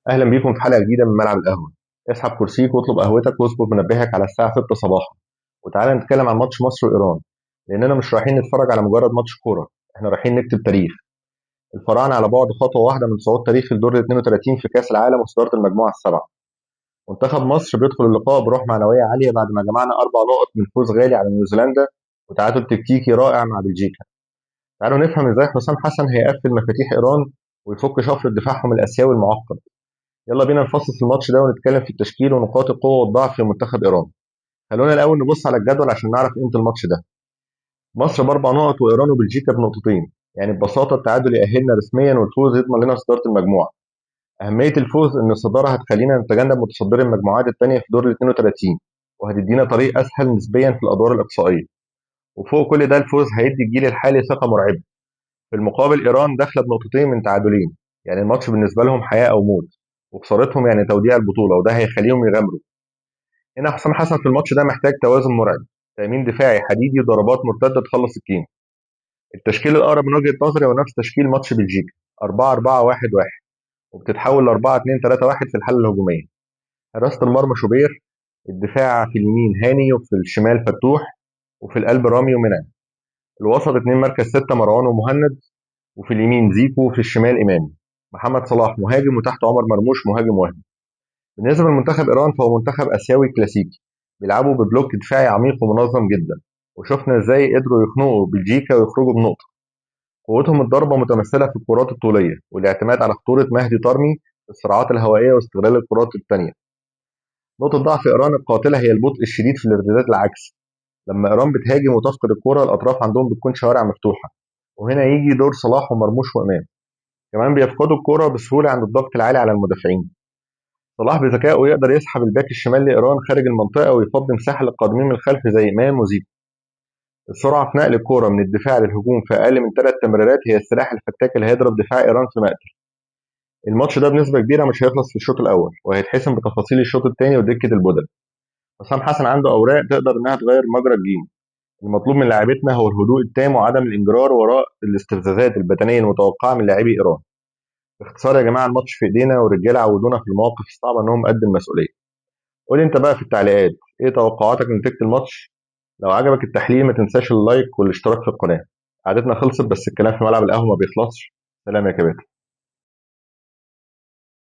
أهلا بيكم في حلقة جديدة من ملعب القهوة. اسحب كرسيك واطلب قهوتك واظبط منبهك على الساعة 6 صباحا، وتعالى نتكلم عن ماتش مصر وإيران. لأننا مش رايحين نتفرج على مجرد ماتش كورة، احنا رايحين نكتب تاريخ. الفراعنة على بعد خطوة واحدة من صعود تاريخي لدور ال 32 في كأس العالم وصدارة المجموعة السبعة. منتخب مصر بيدخل اللقاء بروح معنوية عالية بعد ما جمعنا 4 نقط من فوز غالي على نيوزيلندا وتعادل تكتيكي رائع مع بلجيكا. تعالوا نفهم ازاي حسام حسن هيقفل مفاتيح إيران ويفك شفرة دفاعهم الآسيوي المعقد. يلا بينا نفصص الماتش ده ونتكلم في التشكيل ونقاط القوة والضعف في منتخب إيران. خلونا الأول نبص على الجدول عشان نعرف قيمة الماتش ده. مصر ب4 نقط وإيران وبلجيكا بنقطتين، يعني ببساطة التعادل يأهلنا رسميا والفوز يضمن لنا صدارة المجموعة. أهمية الفوز إن الصدارة هتخلينا نتجنب متصدري المجموعات التانية في دور ال 32، وهتدينا طريق أسهل نسبيا في الأدوار الإقصائية. وفوق كل ده الفوز هيدي الجيل الحالي ثقة مرعبة. في المقابل إيران داخلة بنقطتين من تعادلين، يعني الماتش بالنسبة لهم حياة أو موت، وخسارتهم يعني توديع البطولة، وده هيخليهم يغامروا. هنا حسام حسن في الماتش ده محتاج توازن مرعب، تأمين دفاعي حديدي وضربات مرتدة تخلص الجيم. التشكيل الأقرب من وجهة نظري هو نفس تشكيل ماتش بلجيكا، 4-4-1-1، وبتتحول ل 4-2-3-1 في الحالة الهجومية. حراسة المرمى شوبير، الدفاع في اليمين هاني وفي الشمال فتوح، وفي القلب رامي ومنعم. الوسط اتنين مركز ستة مروان ومهند، وفي اليمين زيكو وفي الشمال إمام. محمد صلاح مهاجم وتحت عمر مرموش مهاجم وهمي. بالنسبة لمنتخب إيران فهو منتخب آسيوي كلاسيكي، بيلعبوا ببلوك دفاعي عميق ومنظم جدا، وشفنا ازاي قدروا يخنقوا بلجيكا ويخرجوا بنقطة. قوتهم الضربة متمثلة في الكرات الطولية والاعتماد على خطورة مهدي طرمي في الصراعات الهوائية واستغلال الكرات التانية. نقطة ضعف إيران القاتلة هي البطء الشديد في الارتداد العكسي. لما إيران بتهاجم وتفقد الكرة الأطراف عندهم بتكون شوارع مفتوحة، وهنا يجي دور صلاح ومرموش وإمام. كمان بيفقدوا الكرة بسهولة عند الضغط العالي على المدافعين. صلاح بذكائه يقدر يسحب الباك الشمال لإيران خارج المنطقة ويفضي مساحة للقادمين من الخلف زي إمام وزيكو. السرعة في نقل الكرة من الدفاع للهجوم في أقل من 3 تمريرات هي السلاح الفتاك اللي هيضرب دفاع إيران في مقتل. الماتش ده بنسبة كبيرة مش هيخلص في الشوط الأول، وهيتحسم بتفاصيل الشوط الثاني ودكة البدل. حسام حسن عنده أوراق تقدر إنها تغير مجرى الجيم. المطلوب من لاعبتنا هو الهدوء التام وعدم الانجرار وراء الاستفزازات البدنية المتوقعة من لاعبي إيران. باختصار يا جماعة الماتش في إيدينا، والرجالة عودونا في المواقف الصعبة إنهم قد المسؤولية. قول لي أنت بقى في التعليقات إيه توقعاتك لنتيجة الماتش. لو عجبك التحليل ما تنساش اللايك والاشتراك في القناة. قعدتنا خلصت بس الكلام في ملعب القهوة ما بيخلصش. سلام يا كباتن.